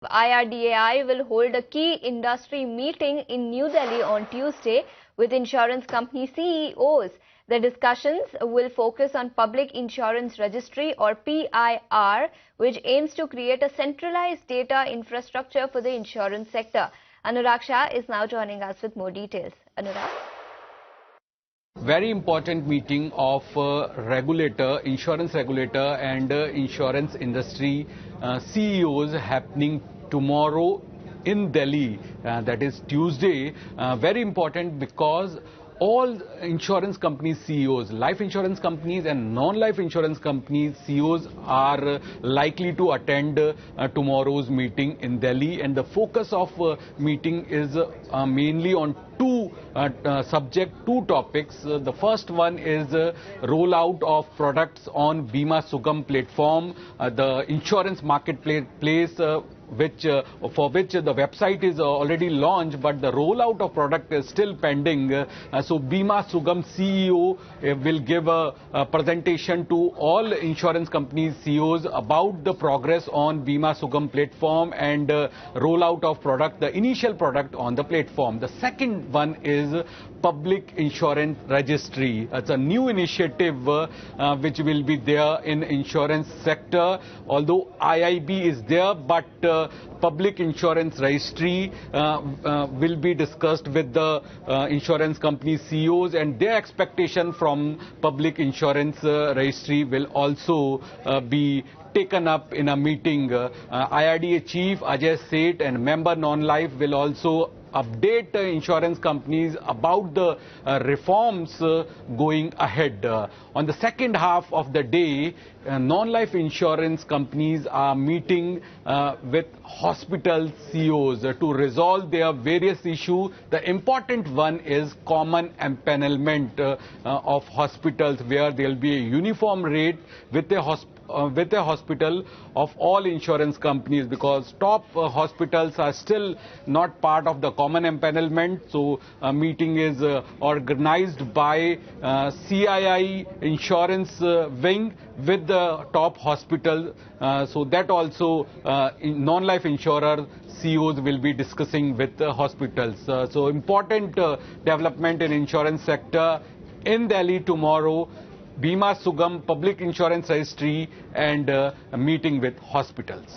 IRDAI will hold a key industry meeting in New Delhi on Tuesday with insurance company CEOs. The discussions will focus on Public Insurance Registry or PIR, which aims to create a centralized data infrastructure for the insurance sector. Anurag Shah is now joining us with more details. Anurag? Very important meeting of insurance regulator and insurance industry CEOs happening tomorrow in Delhi, that is Tuesday. Very important because all insurance companies CEOs, life insurance companies and non-life insurance companies CEOs are likely to attend tomorrow's meeting in Delhi, and the focus of meeting is mainly on two topics. The first one is rollout of products on Bima Sugam platform, the insurance marketplace for which the website is already launched, but the rollout of product is still pending. So Bima Sugam CEO will give a presentation to all insurance companies CEOs about the progress on Bima Sugam platform and rollout of product, the initial product on the platform. The second one is Public Insurance Registry. It's a new initiative which will be there in insurance sector. Although IIB is there, but Public Insurance Registry will be discussed with the insurance company CEOs, and their expectation from Public Insurance Registry will also be taken up in a meeting. IRDA Chief Ajay Seth and member non-life will also update insurance companies about the reforms going ahead. On the second half of the day, non-life insurance companies are meeting with hospital CEOs to resolve their various issues. The important one is common empanelment of hospitals, where there will be a uniform rate with a hospital of all insurance companies, because top hospitals are still not part of the common empanelment. So a meeting is organized by CII insurance wing with the top hospital, so that also non-life insurer CEOs will be discussing with the hospitals. So important development in insurance sector in Delhi tomorrow. Bima Sugam, Public Insurance Registry, and a meeting with hospitals.